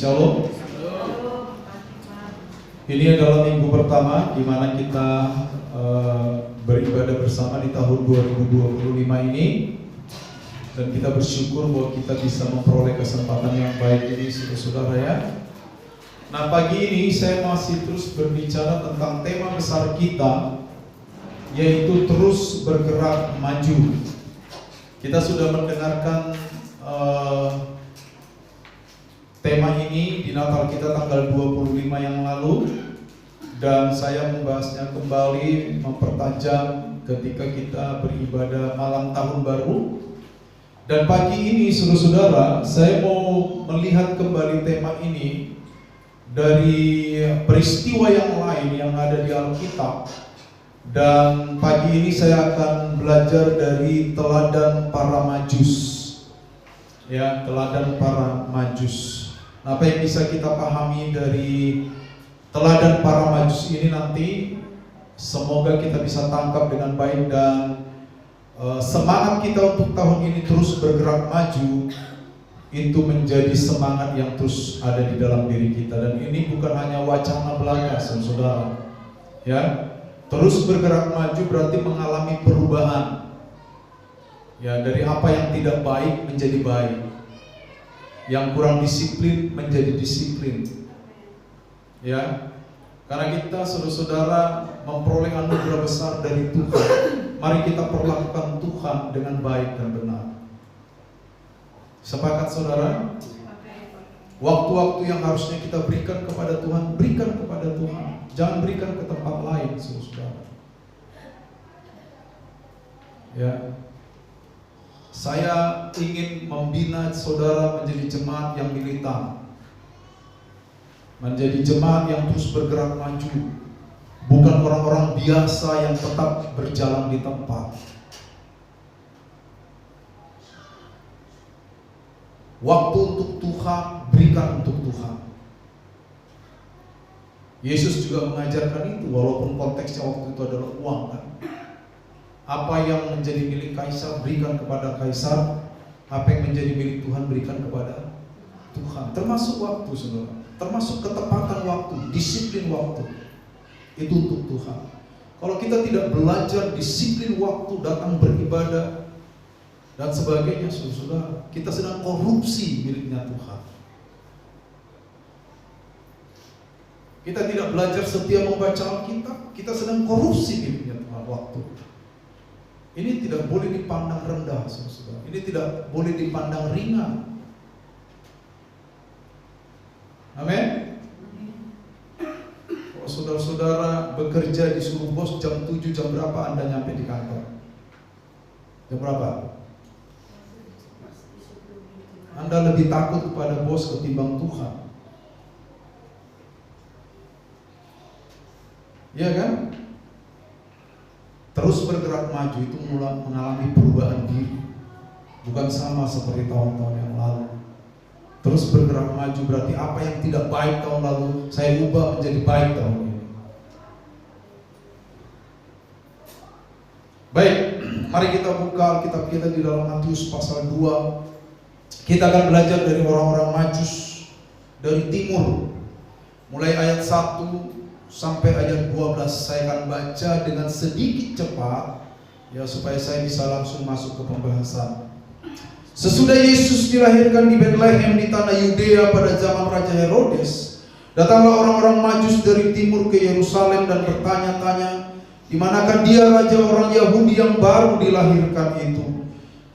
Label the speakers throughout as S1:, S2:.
S1: Shalom. Ini adalah minggu pertama di mana kita beribadah bersama di tahun 2025 ini, dan kita bersyukur bahwa kita bisa memperoleh kesempatan yang baik ini, saudara-saudara ya. Nah, pagi ini saya masih terus berbicara tentang tema besar kita, yaitu terus bergerak maju. Kita sudah mendengarkan tema ini di Natal kita tanggal 25 yang lalu, dan saya membahasnya kembali, mempertajam ketika kita beribadah malam tahun baru. Dan pagi ini saudara-saudara, saya mau melihat kembali tema ini dari peristiwa yang lain yang ada di Alkitab. Dan pagi ini saya akan belajar dari teladan para Majus. Ya, teladan para Majus. Apa yang bisa kita pahami dari teladan para Majus ini nanti, semoga kita bisa tangkap dengan baik, dan semangat kita untuk tahun ini terus bergerak maju itu menjadi semangat yang terus ada di dalam diri kita. Dan ini bukan hanya wacana belaka, saudara. Ya, terus bergerak maju berarti mengalami perubahan. Ya, dari apa yang tidak baik menjadi baik, yang kurang disiplin menjadi disiplin. Ya, karena kita saudara-saudara memperoleh anugerah besar dari Tuhan, mari kita perlakukan Tuhan dengan baik dan benar. Sepakat saudara? Waktu-waktu yang harusnya kita berikan kepada Tuhan, berikan kepada Tuhan. Jangan berikan ke tempat lain, saudara. Ya, saya ingin membina saudara menjadi jemaat yang militan, menjadi jemaat yang terus bergerak maju, bukan orang-orang biasa yang tetap berjalan di tempat. Waktu untuk Tuhan, berikan untuk Tuhan. Yesus juga mengajarkan itu, walaupun konteksnya waktu itu adalah uang, kan? Apa yang menjadi milik Kaisar berikan kepada Kaisar, apa yang menjadi milik Tuhan berikan kepada Tuhan. Termasuk waktu, saudara, termasuk ketepatan waktu, disiplin waktu, itu untuk Tuhan. Kalau kita tidak belajar disiplin waktu, datang beribadah dan sebagainya, saudara, kita sedang korupsi miliknya Tuhan. Kita tidak belajar setia membaca Alkitab, kita sedang korupsi miliknya Tuhan waktu. Ini tidak boleh dipandang rendah, saudara. Ini tidak boleh dipandang ringan. Amin. Kalau saudara-saudara bekerja disuruh bos jam 7, jam berapa Anda nyampe di kantor? Jam berapa? Anda lebih takut kepada bos ketimbang Tuhan. Iya kan? Terus bergerak maju itu mulai mengalami perubahan diri, bukan sama seperti tahun-tahun yang lalu. Terus bergerak maju berarti apa yang tidak baik tahun lalu, saya ubah menjadi baik tahun ini. Baik, mari kita buka Alkitab kita di dalam Matius pasal 2. Kita akan belajar dari orang-orang Majus dari timur, mulai ayat 1 sampai ayat 12. Saya akan baca dengan sedikit cepat ya, supaya saya bisa langsung masuk ke pembahasan. Sesudah Yesus dilahirkan di Betlehem di tanah Yudea pada zaman Raja Herodes, datanglah orang-orang Majus dari timur ke Yerusalem dan bertanya-tanya, di manakah dia raja orang Yahudi yang baru dilahirkan itu?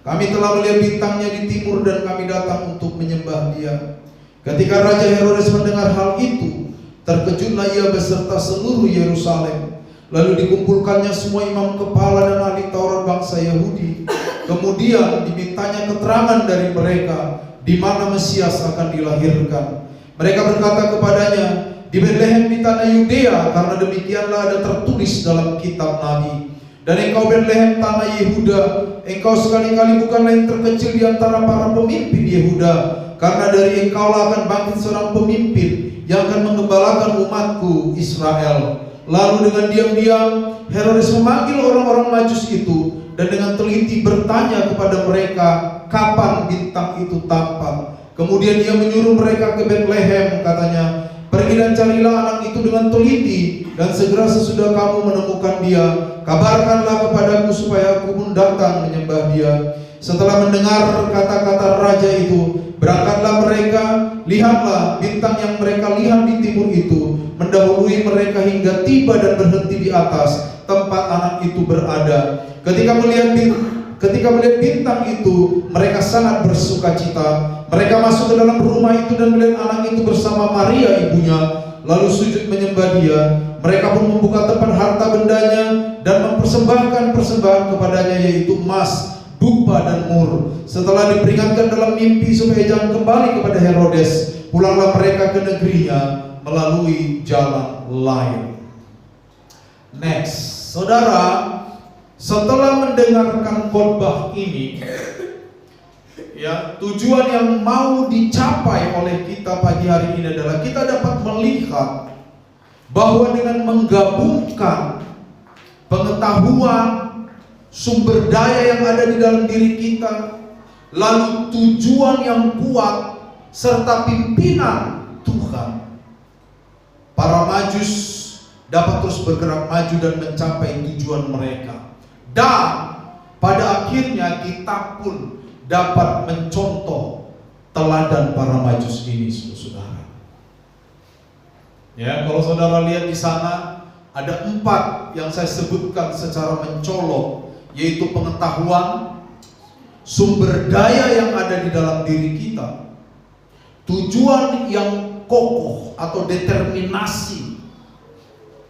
S1: Kami telah melihat bintangnya di timur dan kami datang untuk menyembah dia. Ketika Raja Herodes mendengar hal itu, terkejutlah ia beserta seluruh Yerusalem. Lalu dikumpulkannya semua imam kepala dan ahli Taurat bangsa Yahudi. Kemudian dimintanya keterangan dari mereka di mana Mesias akan dilahirkan. Mereka berkata kepadanya, di Betlehem di tanah Yudea, karena demikianlah ada tertulis dalam kitab Nabi. Dan engkau Betlehem tanah Yehuda, engkau sekali-kali bukanlah yang terkecil di antara para pemimpin Yehuda, karena dari engkaulah akan bangkit seorang pemimpin yang akan menggembalakan umatku Israel. Lalu dengan diam-diam Herodes memanggil orang-orang Majus itu dan dengan teliti bertanya kepada mereka kapan bintang itu tampak. Kemudian ia menyuruh mereka ke Betlehem, katanya, pergi dan carilah anak itu dengan teliti, dan segera sesudah kamu menemukan dia, kabarkanlah kepadaku supaya aku pun datang menyembah dia. Setelah mendengar kata-kata raja itu, berangkatlah mereka. Lihatlah, bintang yang mereka lihat di timur itu mendahului mereka hingga tiba dan berhenti di atas tempat anak itu berada. Ketika melihat bintang itu, mereka sangat bersukacita. Mereka masuk ke dalam rumah itu dan melihat anak itu bersama Maria ibunya, lalu sujud menyembah dia. Mereka pun membuka tempat harta bendanya dan mempersembahkan persembahan kepadanya, yaitu emas, dupa dan mur. Setelah diperingatkan dalam mimpi supaya jangan kembali kepada Herodes, pulanglah mereka ke negerinya melalui jalan lain. Next, saudara, setelah mendengarkan khotbah ini, ya, tujuan yang mau dicapai oleh kita pagi hari ini adalah kita dapat melihat bahwa dengan menggabungkan pengetahuan, sumber daya yang ada di dalam diri kita, lalu tujuan yang kuat serta pimpinan Tuhan, para Majus dapat terus bergerak maju dan mencapai tujuan mereka. Dan pada akhirnya kita pun dapat mencontoh teladan para Majus ini, saudara. Ya, kalau saudara lihat di sana ada 4 yang saya sebutkan secara mencolok, yaitu pengetahuan, sumber daya yang ada di dalam diri kita, tujuan yang kokoh atau determinasi,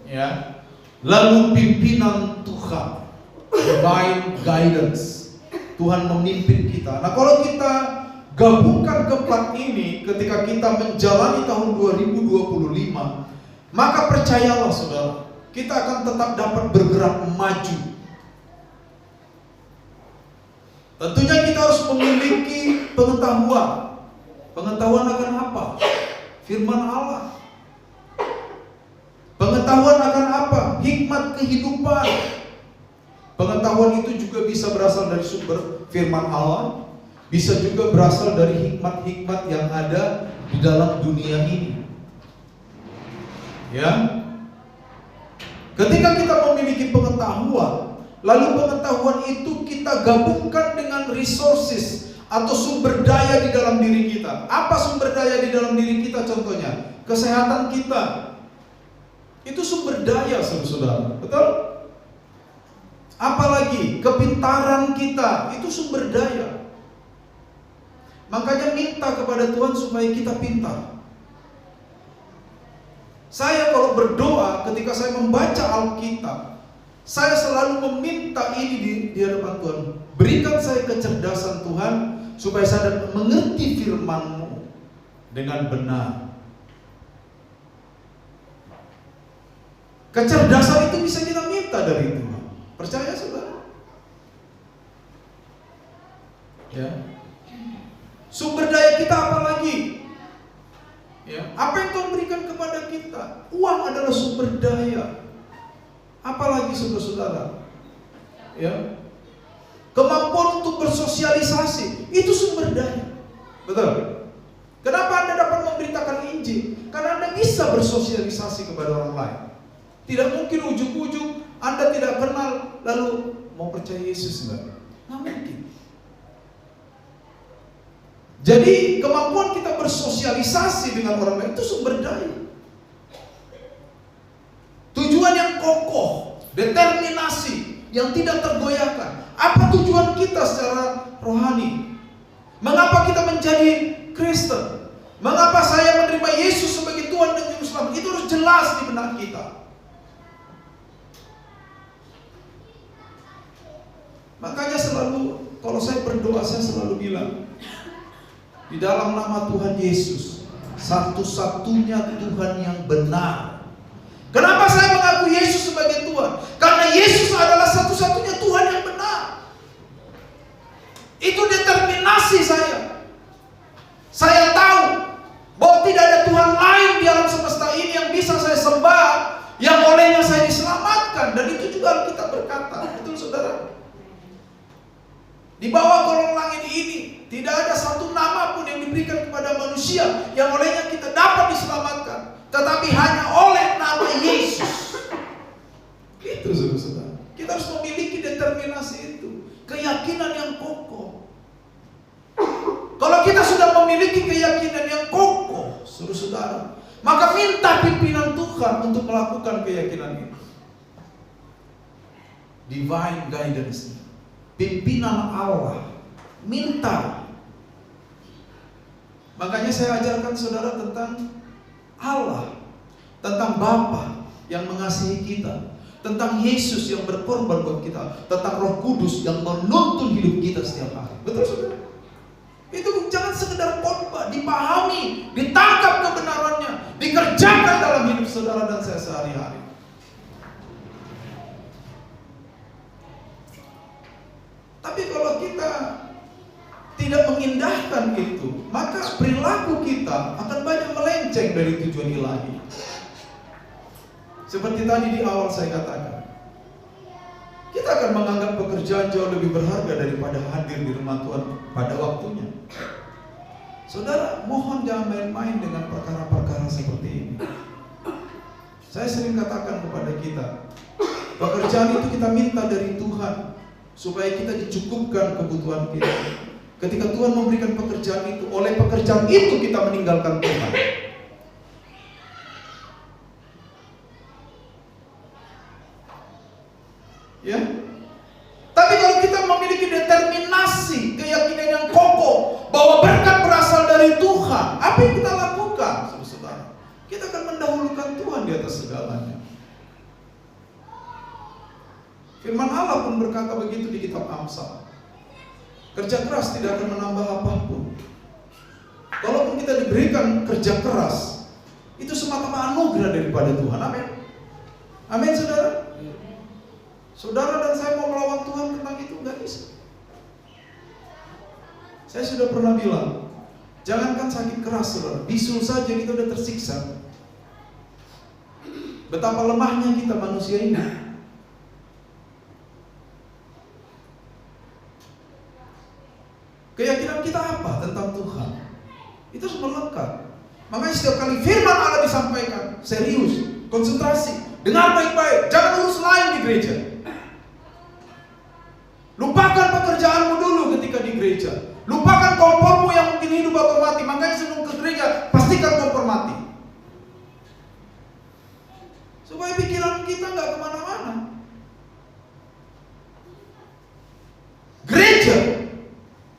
S1: ya, lalu pimpinan Tuhan, divine guidance. Tuhan memimpin kita. Nah, kalau kita gabungkan keempat ini ketika kita menjalani tahun 2025, maka percayalah saudara, kita akan tetap dapat bergerak maju. Tentunya kita harus memiliki pengetahuan. Pengetahuan akan apa? Firman Allah. Pengetahuan akan apa? Hikmat kehidupan. Pengetahuan itu juga bisa berasal dari sumber firman Allah, bisa juga berasal dari hikmat-hikmat yang ada di dalam dunia ini. Ya. Ketika kita memiliki pengetahuan, lalu pengetahuan itu kita gabungkan dengan resources atau sumber daya di dalam diri kita. Apa sumber daya di dalam diri kita contohnya? Kesehatan kita. Itu sumber daya, saudara. Betul? Apalagi kepintaran kita, itu sumber daya. Makanya minta kepada Tuhan supaya kita pintar. Saya kalau berdoa, ketika saya membaca Alkitab, saya selalu meminta ini di hadapan Tuhan. Berikan saya kecerdasan Tuhan, supaya saya dapat mengerti firman-Mu dengan benar. Kecerdasan itu bisa kita minta dari Tuhan. Percaya saudara? Ya. Sumber daya kita apa lagi? Ya. Apa yang Tuhan berikan kepada kita? Uang adalah sumber daya. Apalagi saudara-saudara? Ya. Kemampuan untuk bersosialisasi, itu sumber daya. Betul? Kenapa Anda dapat memberitakan Injil? Karena Anda bisa bersosialisasi kepada orang lain. Tidak mungkin ujung-ujung Anda tidak kenal lalu mau percaya Yesus, enggak? Nggak mungkin. Jadi kemampuan kita bersosialisasi dengan orang lain itu sumber daya. Tujuan yang kokoh, determinasi yang tidak tergoyahkan. Apa tujuan kita secara rohani? Mengapa kita menjadi Kristen? Mengapa saya menerima Yesus sebagai Tuhan dan Juru Selamat? Itu harus jelas di benak kita. Makanya selalu kalau saya berdoa, saya selalu bilang, di dalam nama Tuhan Yesus, satu-satunya Tuhan yang benar. Kenapa saya mengaku Yesus sebagai Tuhan? Karena Yesus adalah satu-satunya Tuhan yang benar. Itu determinasi saya. Saya tahu bahwa tidak ada Tuhan lain di alam semesta ini yang bisa saya sembah, yang olehnya saya diselamatkan. Dan itu juga Alkitab berkata. Betul saudara? Di bawah kolong langit ini tidak ada satu nama pun yang diberikan kepada manusia yang olehnya kita dapat diselamatkan, tetapi hanya oleh nama Yesus. Itu saudara-saudara. Kita harus memiliki determinasi itu, keyakinan yang kokoh. Kalau kita sudah memiliki keyakinan yang kokoh, saudara-saudara, maka minta pimpinan Tuhan untuk melakukan keyakinan itu. Divine guidance, pimpinan Allah, minta. Makanya saya ajarkan saudara tentang Allah, tentang Bapa yang mengasihi kita, tentang Yesus yang berkorban buat kita, tentang Roh Kudus yang menuntun hidup kita setiap hari. Betul saudara? Itu jangan sekedar khotbah, dipahami, ditangkap kebenarannya, dikerjakan dalam hidup saudara dan saya sehari-hari. Tapi kalau kita tidak mengindahkan itu, maka perilaku kita akan banyak melenceng dari tujuan ilahi. Seperti tadi di awal saya katakan, kita akan menganggap pekerjaan jauh lebih berharga daripada hadir di rumah Tuhan pada waktunya. Saudara, mohon jangan main-main dengan perkara-perkara seperti ini. Saya sering katakan kepada kita, pekerjaan itu kita minta dari Tuhan supaya kita dicukupkan kebutuhan kita. Ketika Tuhan memberikan pekerjaan itu, oleh pekerjaan itu kita meninggalkan Tuhan. Ya. Tapi kalau kita memiliki determinasi, keyakinan yang kokoh bahwa berkat berasal dari Tuhan, apa yang kita lakukan, saudara? Kita akan mendahulukan Tuhan di atas segalanya. Firman Allah pun berkata begitu di kitab Amsal. Kerja keras tidak akan menambah apapun. Kalaupun kita diberikan kerja keras, itu semata-mata anugerah daripada Tuhan. Amin. Amin, saudara. Saudara dan saya mau melawan Tuhan tentang itu nggak bisa. Saya sudah pernah bilang, jangankan sakit keras, saudara, bisul saja kita udah tersiksa. Betapa lemahnya kita manusia ini. Keyakinan kita apa tentang Tuhan? Itu harus melekat. Makanya setiap kali firman Allah disampaikan, serius, konsentrasi, dengar baik-baik, jangan urus lain di gereja. Lupakan pekerjaanmu dulu ketika di gereja. Lupakan kompormu yang mungkin hidup atau mati. Makanya sebelum ke gereja, pastikan kompor mati, supaya pikiran kita nggak kemana-mana. Gereja,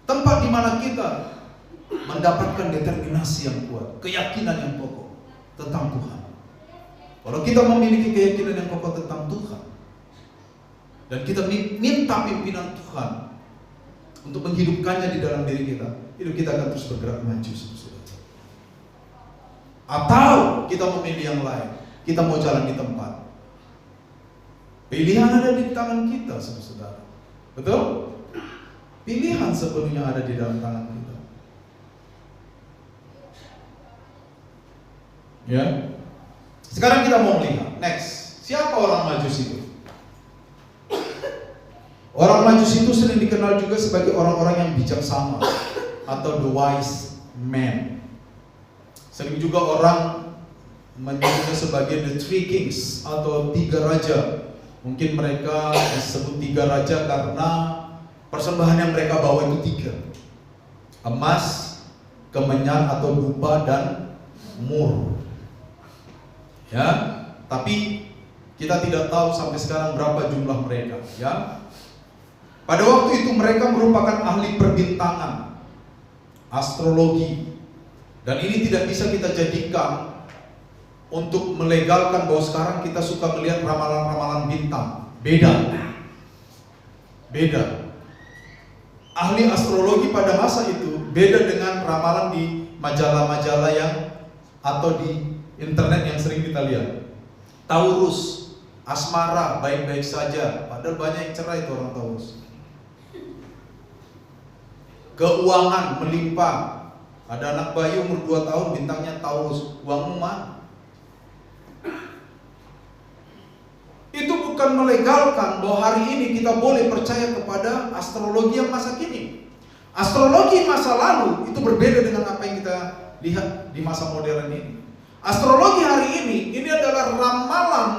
S1: tempat di mana kita mendapatkan determinasi yang kuat, keyakinan yang kokoh tentang Tuhan. Kalau kita memiliki keyakinan yang kokoh tentang Tuhan, dan kita minta pimpinan Tuhan untuk menghidupkannya di dalam diri kita, hidup kita akan terus bergerak maju, saudara. Atau kita memilih yang lain, kita mau jalan di tempat. Pilihan ada di tangan kita, saudara. Betul? Pilihan sepenuhnya ada di dalam tangan kita. Ya. Sekarang kita mau melihat, next, siapa orang Majus itu? Orang Majus itu sering dikenal juga sebagai orang-orang yang bijaksana atau the wise man. Sering juga orang menyebutnya sebagai the three kings atau tiga raja. Mungkin mereka disebut tiga raja karena persembahan yang mereka bawa itu tiga: emas, kemenyan atau dupa, dan mur. Ya, tapi kita tidak tahu sampai sekarang berapa jumlah mereka. Ya, pada waktu itu mereka merupakan ahli perbintangan, astrologi, dan ini tidak bisa kita jadikan untuk melegalkan bahwa sekarang kita suka melihat ramalan-ramalan bintang. Beda. Ahli astrologi pada masa itu beda dengan ramalan di majalah-majalah yang atau di internet yang sering kita lihat. Taurus, asmara, baik-baik saja, padahal banyak yang cerai itu orang Taurus. Keuangan melimpah, ada anak bayi umur 2 tahun bintangnya Taurus, uangmu mana? Itu bukan melegalkan bahwa hari ini kita boleh percaya kepada astrologi yang masa kini. Astrologi masa lalu itu berbeda dengan apa yang kita lihat di masa modern ini. Astrologi hari ini adalah ramalan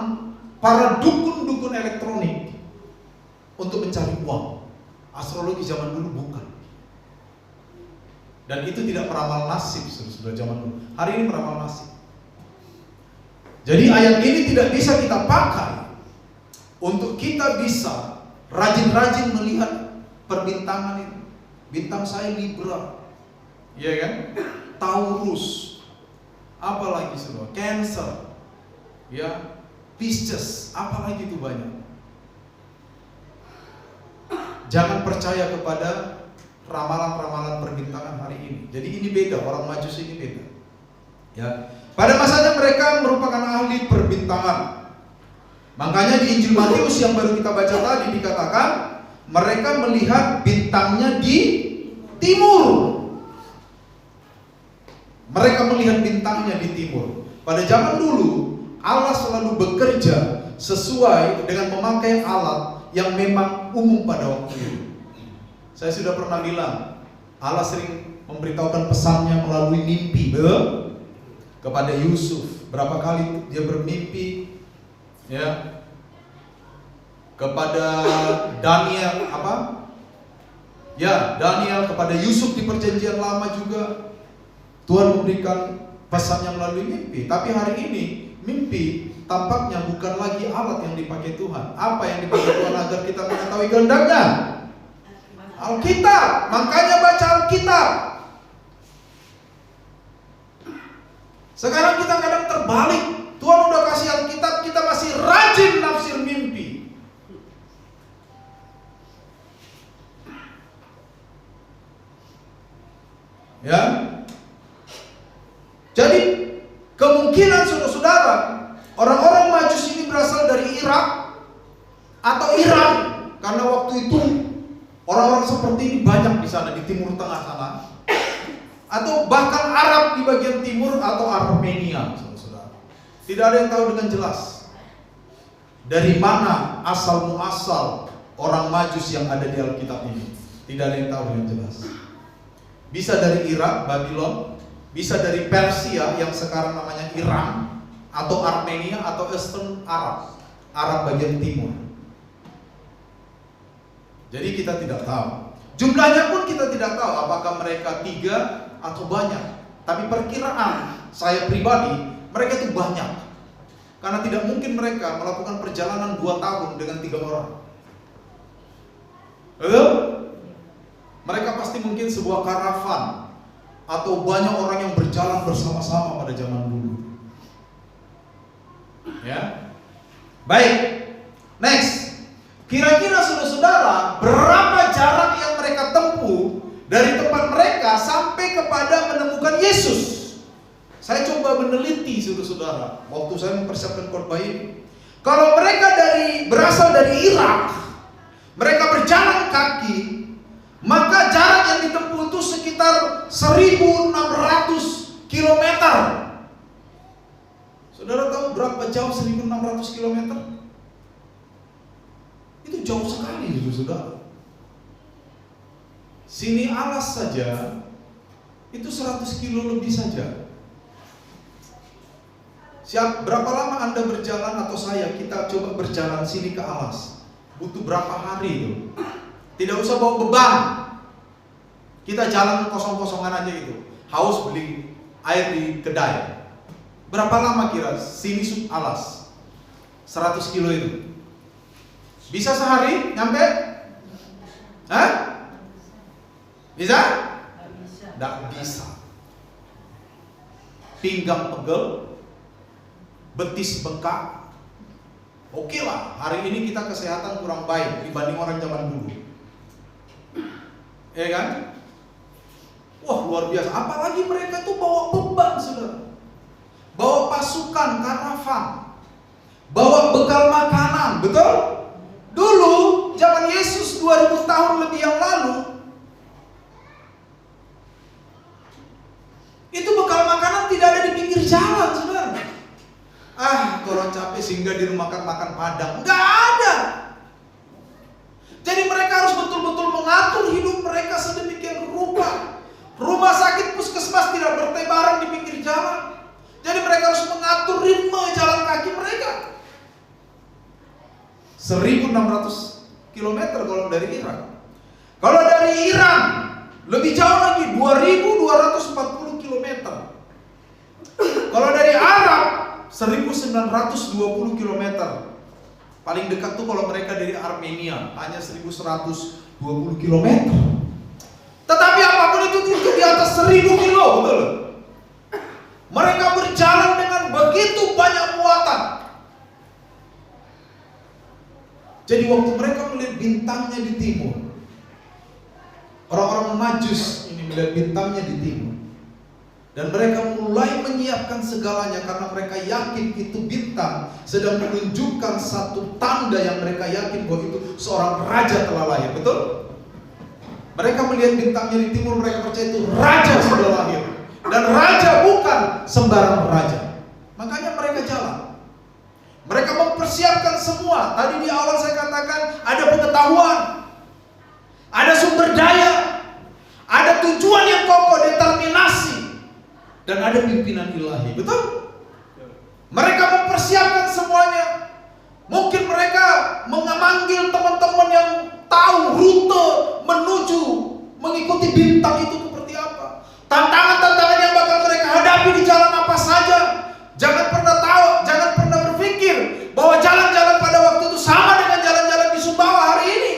S1: para dukun-dukun elektronik untuk mencari uang. Astrologi zaman dulu bukan. Dan itu tidak meramal nasib sudah zaman dulu. Hari ini meramal nasib. Jadi ayat ini tidak bisa kita pakai untuk kita bisa rajin-rajin melihat perbintangan itu. Bintang saya Libra, iya kan? Taurus, apalagi semua, Cancer, ya, Pisces, apalagi itu banyak. Jangan percaya kepada ramalan-ramalan perbintangan hari ini. Jadi ini beda, orang Majus ini beda. Ya, pada masanya mereka merupakan ahli perbintangan. Makanya di Injil Matius yang baru kita baca tadi dikatakan mereka melihat bintangnya di timur. Mereka melihat bintangnya di timur. Pada zaman dulu, Allah selalu bekerja sesuai dengan memakai alat yang memang umum pada waktu itu. Saya sudah pernah bilang, Allah sering memberitahukan pesannya melalui mimpi, betul? Kepada Yusuf. Berapa kali dia bermimpi, ya? Kepada Daniel, Daniel, kepada Yusuf di perjanjian lama juga Tuhan memberikan pesannya melalui mimpi. Tapi hari ini mimpi tampaknya bukan lagi alat yang dipakai Tuhan. Apa yang dipakai Tuhan agar kita mengetahui kehendaknya? Alkitab. Makanya baca Alkitab. Sekarang kita kadang terbalik. Tuhan udah kasih Alkitab, kita masih rajin nafsir mimpi. Ya, jadi kemungkinan saudara-saudara orang-orang Majus ini berasal dari Irak atau Iran, karena waktu itu orang-orang seperti ini banyak di sana di Timur Tengah sana, atau bahkan Arab di bagian timur atau Armenia, saudara-saudara. Tidak ada yang tahu dengan jelas dari mana asal muasal orang Majus yang ada di Alkitab ini. Tidak ada yang tahu dengan jelas. Bisa dari Irak, Babylon, bisa dari Persia yang sekarang namanya Iran, atau Armenia, atau Eastern Arab, Arab bagian timur. Jadi kita tidak tahu. Jumlahnya pun kita tidak tahu apakah mereka 3 atau banyak. Tapi perkiraan saya pribadi, mereka itu banyak. Karena tidak mungkin mereka melakukan perjalanan 2 tahun dengan 3 orang. Betul? Mereka pasti mungkin sebuah karavan atau banyak orang yang berjalan bersama-sama pada zaman dulu. Ya. Baik. Next. Kira-kira saudara-saudara, berapa jarak yang mereka tempuh dari tempat mereka sampai kepada menemukan Yesus? Saya coba meneliti saudara-saudara waktu saya mempersiapkan khotbah ini. Kalau mereka berasal dari Irak, mereka berjalan kaki, maka jarak yang ditempuh itu sekitar 1.600 km. Saudara tahu berapa jauh 1.600 km? Itu jauh sekali, saudara. Sini Alas saja itu 100 kilo lebih saja. Berapa lama Anda berjalan atau kita coba berjalan sini ke Alas? Butuh berapa hari itu? Tidak usah bawa beban. Kita jalan kosong-kosongan aja gitu. Haus beli air di kedai. Berapa lama kira sini Alas? 100 kilo itu. Bisa sehari nyampe? Hah? Bisa? Tidak bisa. Pinggang pegel, betis bengkak. Oke lah, hari ini kita kesehatan kurang baik dibanding orang zaman dulu. Ya kan? Wah, luar biasa. Apalagi mereka tuh bawa beban, saudara. Bawa pasukan, karavan, bawa bekal makanan, betul? Dulu, zaman Yesus 2000 tahun lebih yang lalu, itu bekal makanan tidak ada di pinggir jalan, saudara. Kalau capek singgah di rumah makan Padang, nggak ada. Jadi mereka harus betul-betul mengatur hidup mereka sedemikian Rumah sakit puskesmas tidak bertebaran di pinggir jalan. Jadi mereka harus mengatur ritme jalan kaki mereka. 1.600 km kalau dari Irak. Kalau dari Iran lebih jauh lagi, 2.240 km. Kalau dari Arab 1.920 km. Paling dekat tuh kalau mereka dari Armenia, hanya 1.120 km. Tetapi apapun itu di atas 1.000 kilo, betul? Mereka berjalan dengan begitu banyak muatan. Jadi waktu mereka melihat bintangnya di timur, orang-orang Majus ini melihat bintangnya di timur, dan mereka mulai menyiapkan segalanya karena mereka yakin itu bintang sedang menunjukkan satu tanda yang mereka yakin bahwa itu seorang raja telah lahir, betul? Mereka melihat bintangnya di timur, mereka percaya itu raja sudah lahir. Dan raja bukan sembarang raja. Makanya mereka jalan. Mereka mempersiapkan semua. Tadi di awal saya katakan ada pengetahuan, ada sumber daya, ada tujuan yang kokoh, determinasi, dan ada pimpinan ilahi. Betul? Mereka mempersiapkan semuanya. Mungkin mereka memanggil teman-teman yang tahu rute menuju mengikuti bintang itu seperti apa. Tantangan-tantangan yang bakal mereka hadapi di jalan apa saja. Jangan pernah berpikir bahwa jalan-jalan pada waktu itu sama dengan jalan-jalan di Sumbawa hari ini.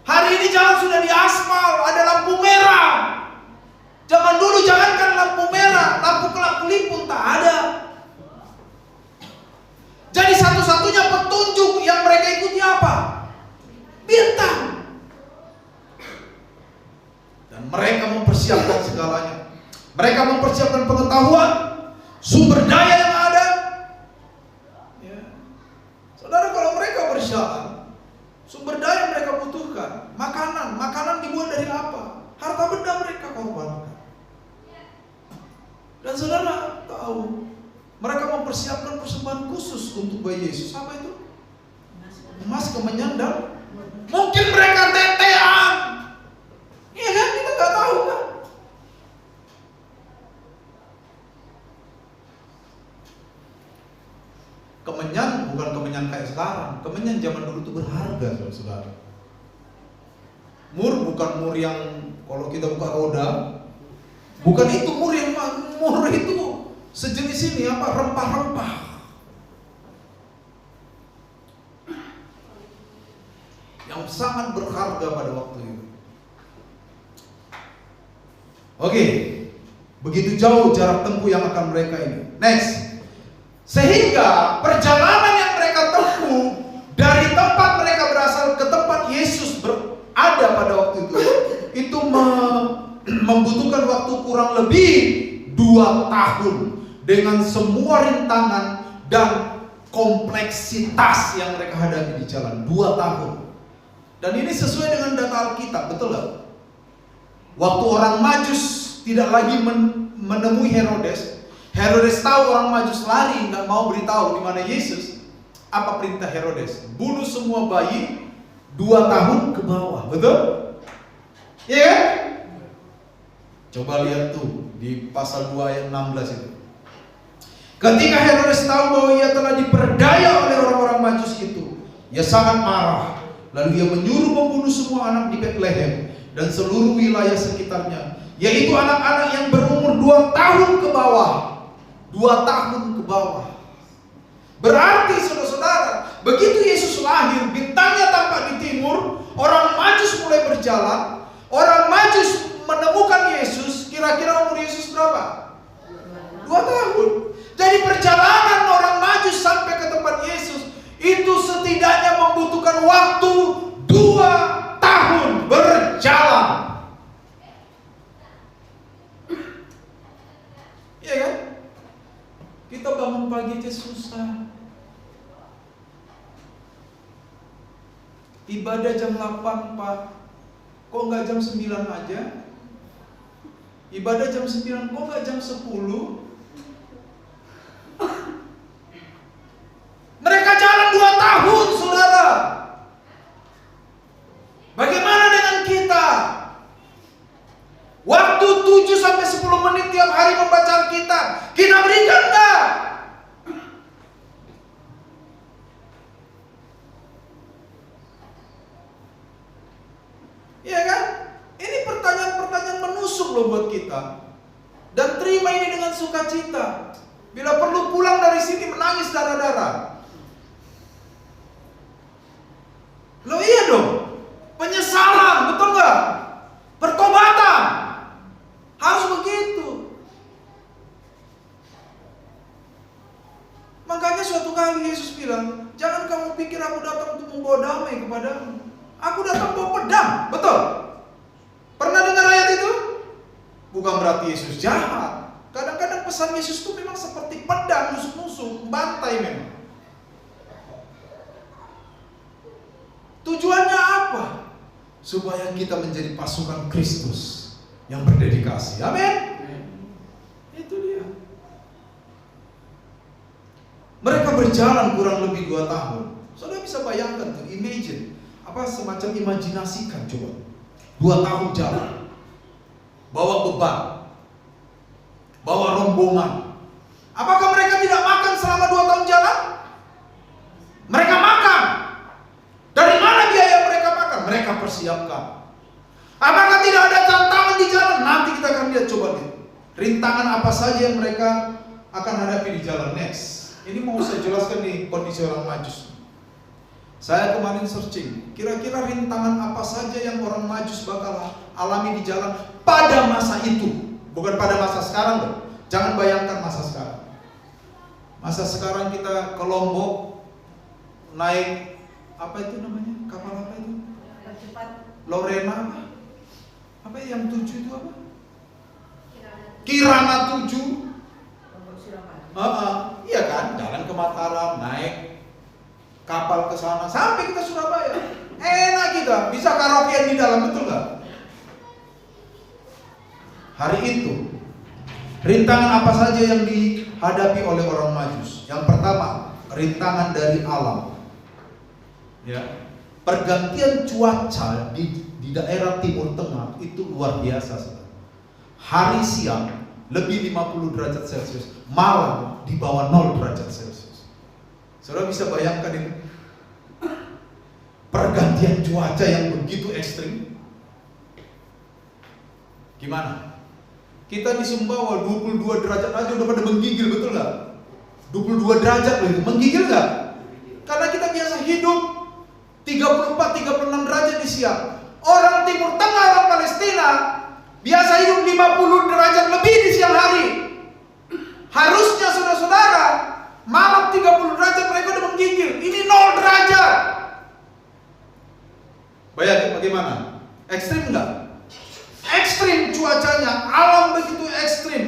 S1: Hari ini jalan sudah diaspal, ada lampu merah. Zaman dulu jangankan lampu merah, lampu kelap-kelip pun tak ada. Jadi satu-satunya petunjuk yang mereka ikuti apa? Bintang. Dan mereka mempersiapkan segalanya. Mereka mempersiapkan pengetahuan, sumber daya yang ada. Ya. Saudara, kalau mereka berjalan, sumber daya yang mereka butuhkan, makanan dibuat dari apa? Harta benda mereka korbankan. Dan saudara tahu, mereka mempersiapkan persembahan khusus untuk bayi Yesus. Apa itu? Emas, kemenyan, dan mungkin mereka tetean. Iya kan? Kita nggak tahu kan? Kemenyan bukan kemenyan kayak sekarang. Kemenyan zaman dulu itu berharga, saudara. Mur bukan mur yang kalau kita buka roda. Bukan itu mur yang mur itu sejenis ini apa? Rempah-rempah. Yang sangat berharga pada waktu itu. Oke, begitu jauh jarak tempuh yang akan mereka ini. Next. Sehingga perjalanan yang mereka tempuh dari tempat mereka berasal ke tempat Yesus berada pada waktu itu membutuhkan waktu kurang lebih 2 tahun dengan semua rintangan dan kompleksitas yang mereka hadapi di jalan. 2 tahun. Dan ini sesuai dengan data Alkitab, betul gak? Waktu orang Majus tidak lagi menemui Herodes, Herodes tahu orang Majus lari, nggak mau beritahu di mana Yesus. Apa perintah Herodes? Bunuh semua bayi 2 tahun ke bawah, betul? Iya kan? Coba lihat tuh di pasal 2 ayat 16 itu. Ketika Herodes tahu bahwa ia telah diperdaya oleh orang-orang Majus itu, ia sangat marah. Lalu ia menyuruh membunuh semua anak di Bethlehem dan seluruh wilayah sekitarnya, yaitu anak-anak yang berumur 2 tahun ke bawah. 2 tahun ke bawah. Berarti saudara-saudara, begitu Yesus lahir, bintangnya tampak di timur, orang Majus mulai berjalan. Orang Majus menemukan Yesus, kira-kira umur Yesus berapa? 2 tahun. Jadi perjalanan orang Majus sampai ke tempat Yesus itu setidaknya membutuhkan waktu 2 tahun berjalan. Iya kan? Kita bangun pagi aja susah. Ibadah jam 8, Pak. Kok nggak jam 9 aja? Ibadah jam 9, kok nggak jam 10? Mereka jalan 2 tahun, saudara. Bagaimana dengan kita? setiap hari membaca Alkitab. Kita berikan enggak? Iya kan? Ini pertanyaan-pertanyaan menusuk loh buat kita. Dan terima ini dengan sukacita. Bila perlu pulang dari sini menangis darah-darah. Loh iya dong. Penyesalan, betul nggak? Pertobatan. Harus begitu. Makanya suatu kali Yesus bilang, jangan kamu pikir aku datang untuk membawa damai kepadamu. Aku datang bawa pedang, betul? Pernah dengar ayat itu? Bukan berarti Yesus jahat. Kadang-kadang pesan Yesus itu memang seperti pedang, nusuk-nusuk, bantai memang. Tujuannya apa? Supaya kita menjadi pasukan Kristus yang berdedikasi. Amin. Itu dia. Mereka berjalan kurang lebih 2 tahun. Saudara bisa bayangkan tuh, imagine. Apa semacam imajinasikan coba. 2 tahun jalan. Bawa beban. Bawa rombongan. Apakah mereka tidak makan selama 2 tahun jalan? Mereka makan. Dari mana biaya mereka makan? Mereka persiapkan. Apakah tidak ada tantangan di jalan? Nanti kita akan lihat, coba lihat. Rintangan apa saja yang mereka akan hadapi di jalan next. Ini mau saya jelaskan nih kondisi orang Majus. Saya kemarin searching, kira-kira rintangan apa saja yang orang Majus bakal alami di jalan pada masa itu. Bukan pada masa sekarang loh. Jangan bayangkan masa sekarang. Masa sekarang kita ke Lombok naik apa itu namanya? Kapal apa itu? Lorena apa? Apa yang 7 itu apa? Kirana 7. Iya kan? Jalan ke Mataram, naik kapal ke sana sampai kita Surabaya. Enak kita, bisa karaokean di dalam, betul nggak? Hari itu rintangan apa saja yang dihadapi oleh orang Majus? Yang pertama, rintangan dari alam. Ya, pergantian cuaca di daerah Timur Tengah itu luar biasa. Hari siang lebih 50 derajat Celcius, malam di bawah 0 derajat Celcius. Saudara bisa bayangkan ini? Pergantian cuaca yang begitu ekstrim. Gimana? Kita di Sumbawa 22 derajat aja udah pada menggigil, betul nggak? 22 derajat loh itu, menggigil nggak? Karena kita biasa hidup 34-36 derajat di siang. Orang Timur Tengah, orang Palestina biasa hidup 50 derajat lebih di siang hari. Harusnya saudara-saudara malam 30 derajat mereka udah menggigil. Ini 0 derajat. Bayangin bagaimana? Ekstrim enggak? Ekstrim cuacanya, alam begitu ekstrim.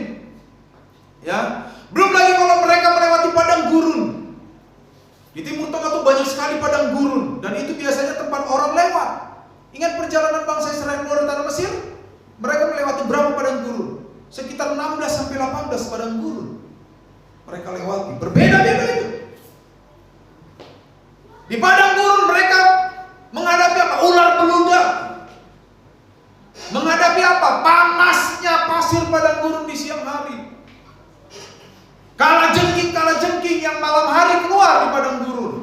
S1: Ya, belum lagi kalau mereka melewati padang gurun. Di Timur Tengah tuh banyak sekali padang gurun dan itu biasanya tempat orang lewat. Ingat perjalanan bangsa Israel keluar dari tanah Mesir? Mereka melewati berapa padang gurun? Sekitar 16 sampai 18 padang gurun. Mereka lewati, berbeda-beda itu. Di padang gurun mereka menghadapi apa? Ular beludak. Menghadapi apa? Panasnya pasir padang gurun di siang hari. Kalajengking yang malam hari keluar di padang gurun.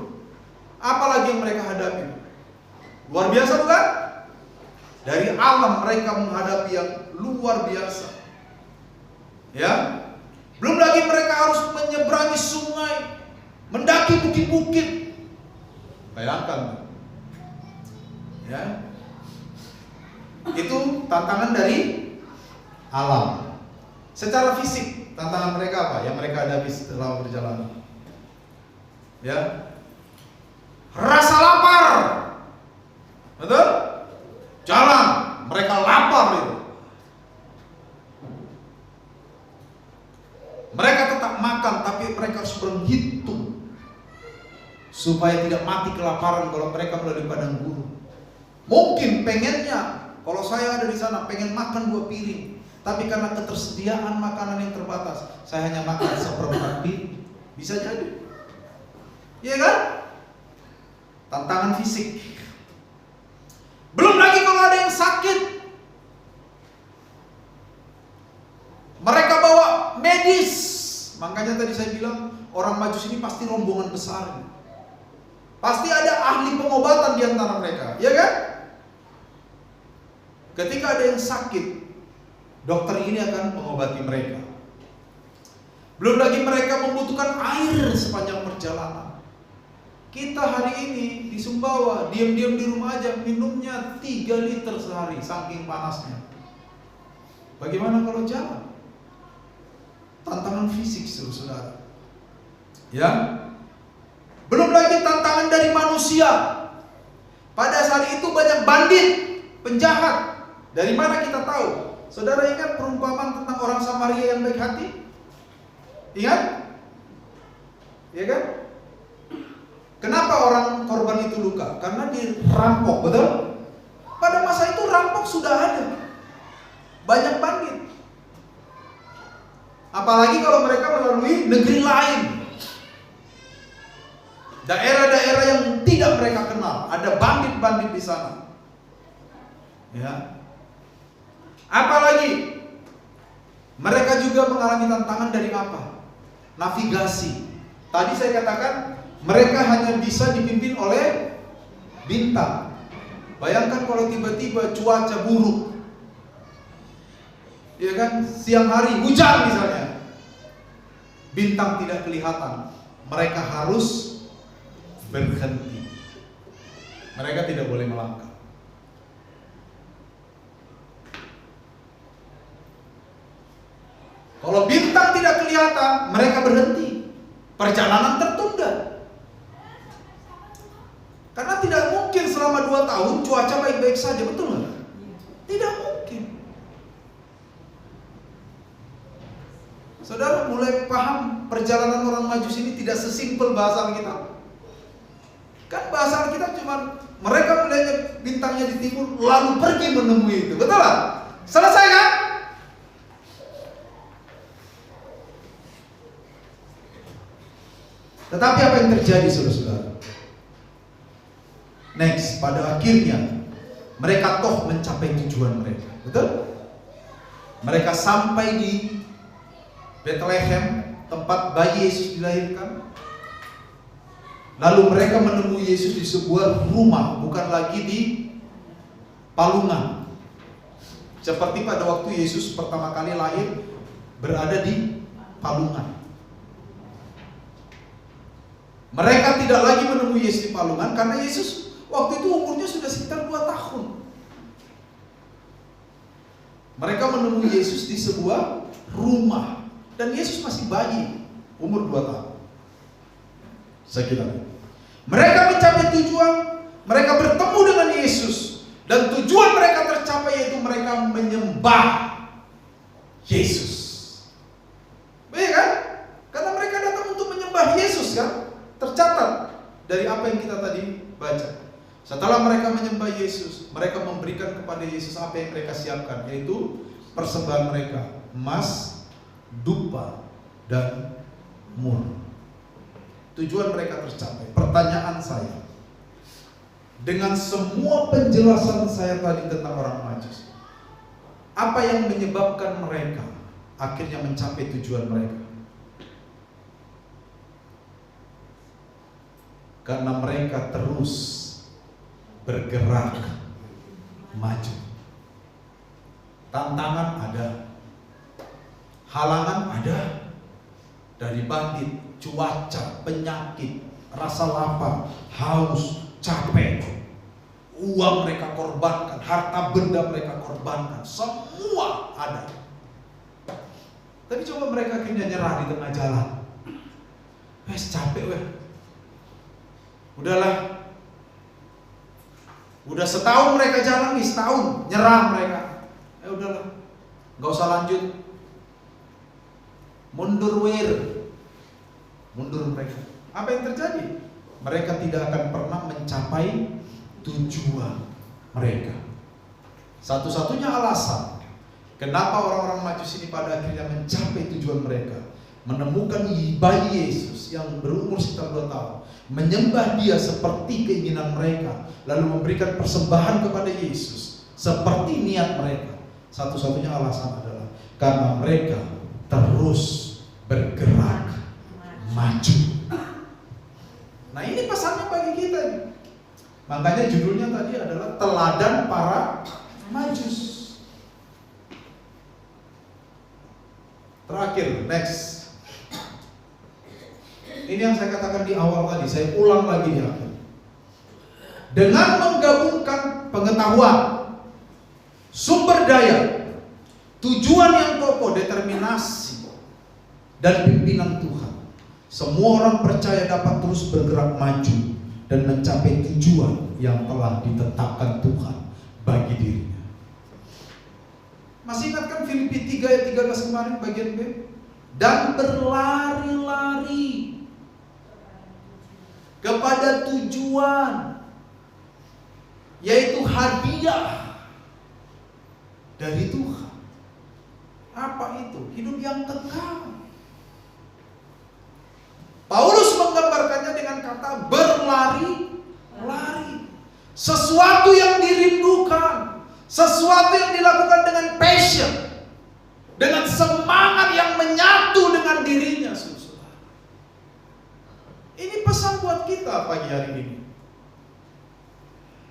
S1: Apalagi yang mereka hadapi? Luar biasa bukan? Dari alam mereka menghadapi yang luar biasa. Ya. Belum lagi mereka harus menyeberangi sungai, mendaki bukit-bukit. Bayangkan. Ya. Itu tantangan dari alam. Secara fisik, tantangan mereka apa? Yang mereka hadapi setelah berjalan. Ya. Rasa lapar. Betul? Jalan, mereka lapar itu. Mereka tetap makan, tapi mereka harus berhitung supaya tidak mati kelaparan kalau mereka melalui padang gurun. Mungkin pengennya, kalau saya ada di sana pengen makan 2 piring, tapi karena ketersediaan makanan yang terbatas, saya hanya makan seperempat piring. Bisa jadi, iya kan? Tantangan fisik. Belum lagi kalau ada yang sakit, mereka bawa medis. Makanya tadi saya bilang orang Majus ini pasti rombongan besar. Pasti ada ahli pengobatan di antara mereka, ya kan? Ketika ada yang sakit, dokter ini akan mengobati mereka. Belum lagi mereka membutuhkan air sepanjang perjalanan. Kita hari ini di Sumbawa, diam-diam di rumah aja minumnya 3 liter sehari, saking panasnya. Bagaimana kalau jalan? Tantangan fisik, saudara. Ya, belum lagi tantangan dari manusia. Pada saat itu banyak bandit, penjahat. Dari mana kita tahu? Saudara ingat perumpamaan tentang orang Samaria yang baik hati? Ingat? Ya kan? Kenapa orang korban itu luka? Karena dirampok, betul? Pada masa itu rampok sudah ada. Banyak bandit. Apalagi kalau mereka melalui negeri lain. Daerah-daerah yang tidak mereka kenal, ada bandit-bandit di sana. Ya. Apalagi mereka juga mengalami tantangan dari apa? Navigasi. Tadi saya katakan mereka hanya bisa dipimpin oleh bintang. Bayangkan kalau tiba-tiba cuaca buruk, ya kan, siang hari hujan misalnya, bintang tidak kelihatan, mereka harus berhenti. Mereka tidak boleh melangkah. Kalau bintang tidak kelihatan, mereka berhenti. Perjalanan tertunda. Karena tidak mungkin selama 2 tahun cuaca baik-baik saja, betul nggak? Tidak mungkin. Saudara mulai paham perjalanan orang Majus ini tidak sesimpel bahasa kita. Kan bahasa kita cuma mereka melihat bintangnya di timur lalu pergi menemui itu, betul nggak? Selesai kan? Tetapi apa yang terjadi, saudara-saudara? Next, pada akhirnya mereka toh mencapai tujuan mereka, betul? Mereka sampai di Bethlehem, tempat bayi Yesus dilahirkan. Lalu mereka menemui Yesus di sebuah rumah, bukan lagi di palungan. Seperti pada waktu Yesus pertama kali lahir, berada di palungan. Mereka tidak lagi menemui Yesus di palungan karena Yesus waktu itu umurnya sudah sekitar 2 tahun. Mereka menemui Yesus di sebuah rumah dan Yesus masih bayi, umur 2 tahun. Sekitar. Mereka mencapai tujuan, mereka bertemu dengan Yesus dan tujuan mereka tercapai yaitu mereka menyembah Yesus. Baik kan? Karena mereka datang untuk menyembah Yesus kan? Tercatat dari apa yang kita tadi baca. Setelah mereka menyembah Yesus, mereka memberikan kepada Yesus apa yang mereka siapkan, yaitu persembahan mereka, emas, dupa, dan mur. Tujuan mereka tercapai. Pertanyaan saya, dengan semua penjelasan saya tadi tentang orang Majus, apa yang menyebabkan mereka akhirnya mencapai tujuan mereka? Karena mereka terus bergerak maju. Tantangan ada, halangan ada, dari bandit, cuaca, penyakit, rasa lapar, haus, capek, uang mereka korbankan, harta benda mereka korbankan, semua ada. Tapi coba mereka akhirnya nyerah di tengah jalan. Wes capek weh. Udahlah. Udah setahun mereka jalan nih, setahun nyerah mereka. Udahlah, nggak usah lanjut. Mundur mereka. Apa yang terjadi? Mereka tidak akan pernah mencapai tujuan mereka. Satu-satunya alasan kenapa orang-orang Majus ini pada akhirnya mencapai tujuan mereka, menemukan bayi Yesus yang berumur sekitar 2 tahun, menyembah dia seperti keinginan mereka, lalu memberikan persembahan kepada Yesus seperti niat mereka. Satu-satunya alasan adalah karena mereka terus bergerak maju. Nah, ini pesannya bagi kita nih. Makanya judulnya tadi adalah teladan para Majus. Terakhir, next. Ini yang saya katakan di awal tadi, saya ulang lagi di akhir. Dengan menggabungkan pengetahuan, sumber daya, tujuan yang kokoh, determinasi, dan pimpinan Tuhan, semua orang percaya dapat terus bergerak maju dan mencapai tujuan yang telah ditetapkan Tuhan bagi dirinya. Masih ingat kan Filipi 3 ayat 13 kemarin bagian B? Dan berlari-lari kepada tujuan, yaitu hadiah dari Tuhan. Apa itu? Hidup yang kekal. Paulus menggambarkannya dengan kata berlari-lari. Sesuatu yang dirindukan, sesuatu yang dilakukan dengan passion, dengan semangat yang menyatu dengan dirinya. Ini pesan buat kita pagi hari ini.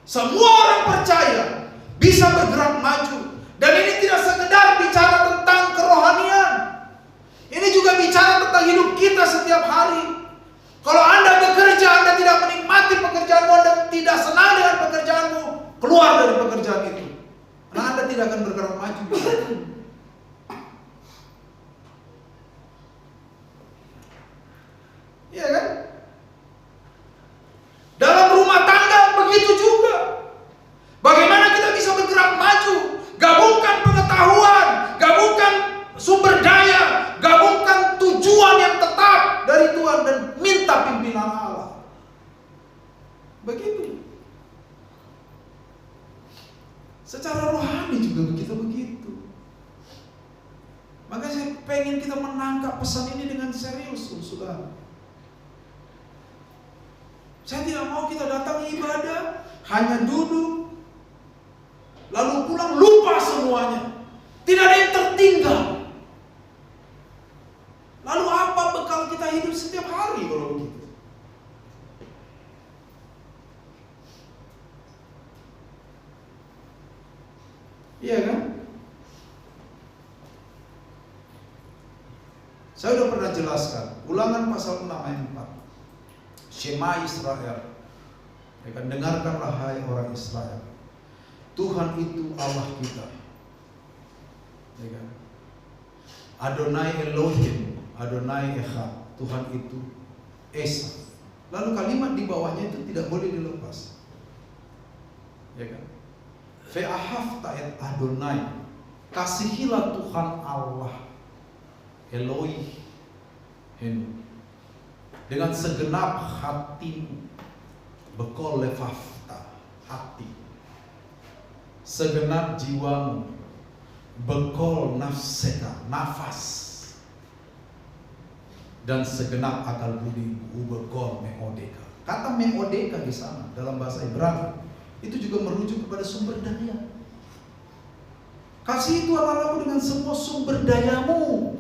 S1: Semua orang percaya bisa bergerak maju. Dan ini tidak sekedar bicara tentang kerohanian. Ini juga bicara tentang hidup kita setiap hari. Kalau Anda bekerja, Anda tidak menikmati pekerjaanmu, Anda tidak senang dengan pekerjaanmu, keluar dari pekerjaan itu. Karena Anda tidak akan bergerak maju. Iya kan? Dalam rumah tangga begitu juga. Bagaimana kita bisa bergerak maju? Gabungkan pengetahuan, gabungkan sumber daya, gabungkan tujuan yang tetap dari Tuhan dan minta pimpinan Allah. Begitu. Secara rohani juga begitu. Maka saya pengen kita menangkap pesan ini dengan serius, saudara. Saya tidak mau kita datang ibadah, hanya duduk, lalu pulang lupa semuanya. Tidak ada yang tertinggal. Lalu apa bekal kita hidup setiap hari kalau begitu? Iya kan? Saya sudah pernah jelaskan, Ulangan pasal 6 ayat 4. Shema Israel, ya kan, dengarkanlah hai orang Israel, Tuhan itu Allah kita, ya kan? Adonai Elohim, Adonai Echad, Tuhan itu Esa. Lalu kalimat di bawahnya itu tidak boleh dilepas, ya kan? Ve'ahavta et Adonai, kasihilah Tuhan Allah Elohim dengan segenap hatimu, bekol lefafta, hati, segenap jiwamu, bekol nafseka, nafas, dan segenap akal budimu, bekol meodeka. Kata meodeka di sana dalam bahasa Ibrani itu juga merujuk kepada sumber daya. Kasih Tuhan Allahmu dengan semua sumber dayamu.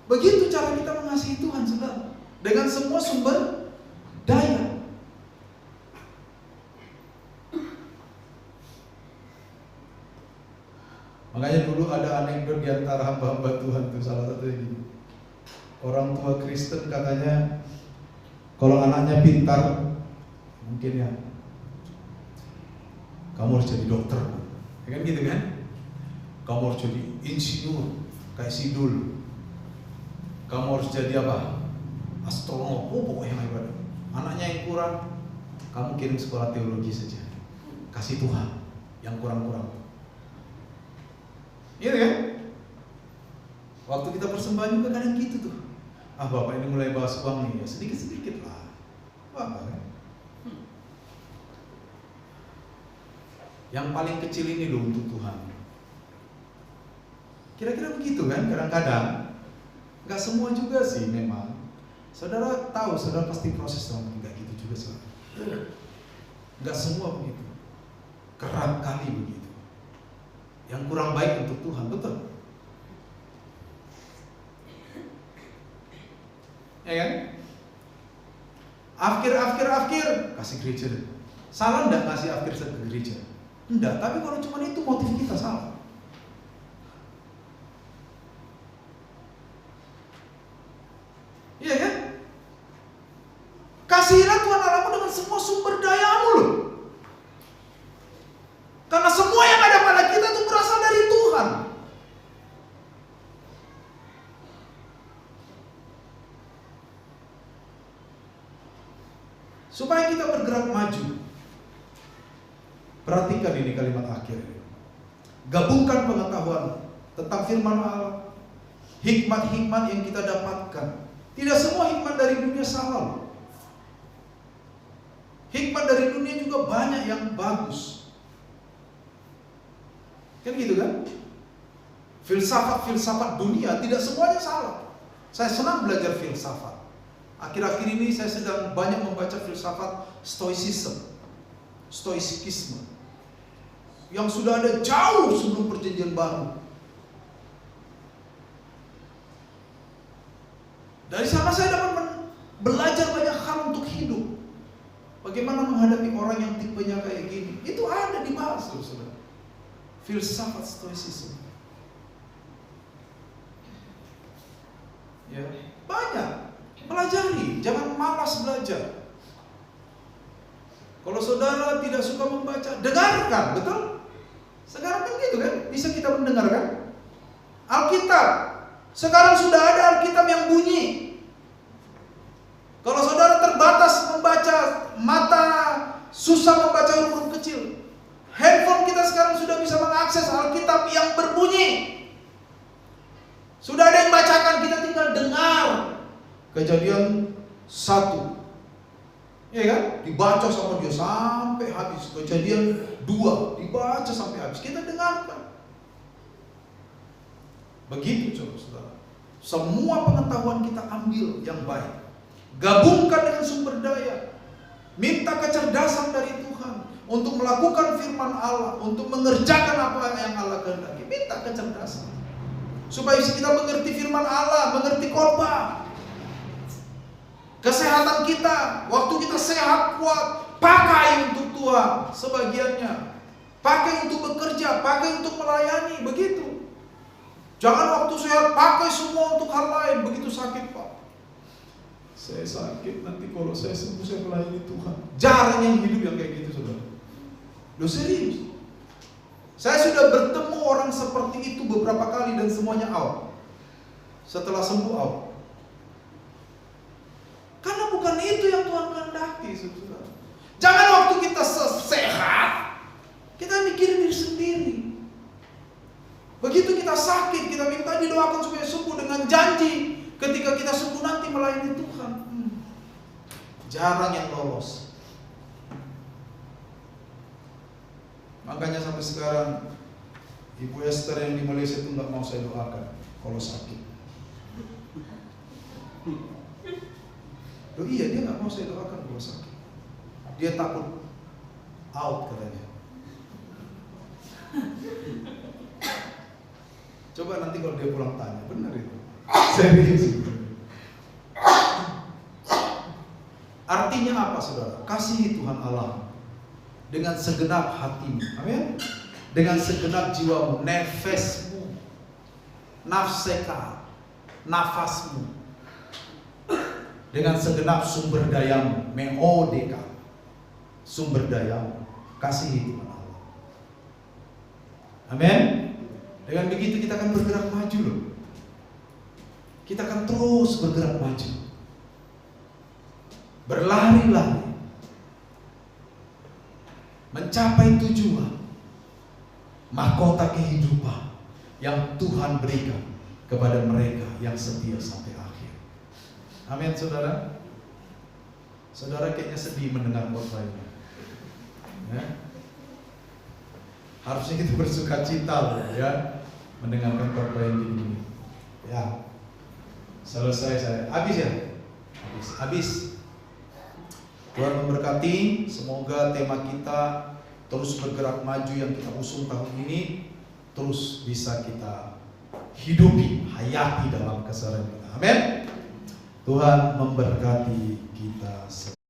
S1: Begitu cara kita mengasihi Tuhan, saudara, dengan semua sumber daya. Makanya dulu ada anekdot di antara hamba-hamba Tuhan tuh, salah satu ini. Orang tua Kristen katanya, kalau anaknya pintar, mungkin ya, kamu harus jadi dokter, ya kan gitu kan? Kamu harus jadi insinyur, kayak Sidul. Kamu harus jadi apa? Astronom. Pokoknya hebat. Anaknya yang kurang, kamu kirim sekolah teologi saja. Kasih Tuhan yang kurang-kurang. Iya kan? Waktu kita persembahan juga kadang gitu tuh. Ah, Bapak ini mulai bahas uang nih, ya sedikit-sedikit lah. Bapak kan? Yang paling kecil ini loh untuk Tuhan. Kira-kira begitu kan kadang-kadang. Gak semua juga sih memang. Saudara tahu, saudara pasti proses dalam gak gitu juga sih. Gak semua begitu. Kerap kali begitu. yang kurang baik untuk Tuhan, betul? Ya kan? Afkir, kasih gereja. Salah enggak ngasih afkir ke gereja? Enggak, tapi kalau cuma itu motif kita salah. Iya kan? Kasihilah Tuhan Allahmu dengan semua sumber dayamu loh. Karena semua yang ada pada kita itu berasal dari Tuhan. Supaya kita bergerak maju. Perhatikan ini kalimat akhir. Gabungkan pengetahuan tentang firman Allah, hikmat-hikmat yang kita dapatkan. Tidak semua hikmat dari dunia salah. Hikmat dari dunia juga banyak yang bagus. Kan gitu kan? Filsafat dunia tidak semuanya salah. Saya senang belajar filsafat. Akhir-akhir ini saya sedang banyak membaca filsafat stoikisme, yang sudah ada jauh sebelum perjanjian baru. Dari sana saya dapat belajar banyak hal untuk hidup. Bagaimana menghadapi orang yang tipenya kayak gini. Itu ada dibahas, saudara. Filsafat stoikisme. Ya, banyak. Pelajari, jangan malas belajar. Kalau saudara tidak suka membaca, dengarkan, betul? Sekarang kan gitu kan, bisa kita mendengarkan Alkitab. Sekarang sudah ada Alkitab yang bunyi. Kalau saudara terbatas membaca, mata susah membaca huruf kecil, handphone kita sekarang sudah bisa mengakses Alkitab yang berbunyi. Sudah ada yang bacakan, kita tinggal dengar. Kejadian 1, ya kan? Dibaca sama dia sampai habis. Kejadian 2 dibaca sampai habis. Kita dengarkan. Begitu saudara. Semua pengetahuan kita ambil yang baik. Gabungkan dengan sumber daya. Minta kecerdasan dari Tuhan untuk melakukan firman Allah, untuk mengerjakan apa yang Allah kehendaki. Minta kecerdasan supaya kita mengerti firman Allah, mengerti khotbah. Kesehatan kita, waktu kita sehat kuat, pakai untuk Tuhan sebagiannya. Pakai untuk bekerja, pakai untuk melayani, begitu. Jangan waktu sehat pakai semua untuk hal lain. Begitu sakit, Pak, saya sakit, nanti kalau saya sembuh saya melayani Tuhan. Jarang yang hidup yang kayak gitu, saudara. Loh, serius. Saya sudah bertemu orang seperti itu beberapa kali dan semuanya out. Setelah sembuh out. Karena bukan itu yang Tuhan kehendaki, saudara. Jangan waktu kita sehat, kita mikirin diri sendiri. Begitu kita sakit, kita minta didoakan supaya sembuh dengan janji ketika kita sembuh nanti melayani Tuhan. Jarang yang lolos. Makanya sampai sekarang Ibu Esther yang di Malaysia itu nggak mau saya doakan kalau sakit. Loh iya, dia nggak mau saya doakan kalau sakit. Dia takut out katanya. Coba nanti kalau dia pulang tanya, benar itu? Serius. Artinya apa, saudara? Kasihi Tuhan Allah dengan segenap hatimu, amin. Dengan segenap jiwamu, nefesmu, nafseka, nafasmu, dengan segenap sumber dayamu, meodeka, sumber dayamu. Kasihi Tuhan Allah, amin. Dengan begitu kita akan bergerak maju loh. Kita akan terus bergerak maju, berlari-lari, mencapai tujuan, mahkota kehidupan yang Tuhan berikan kepada mereka yang setia sampai akhir. Amin, saudara. Saudara kayaknya sedih mendengar khotbah ini. Ya? Harusnya kita bersuka cita loh, ya, mendengarkan khotbah yang gini. Ya, selesai saya. Habis ya? Habis. Tuhan memberkati. Semoga tema kita terus bergerak maju yang kita usung tahun ini terus bisa kita hidupi, hayati dalam keseharian kita. Amin. Tuhan memberkati kita semua.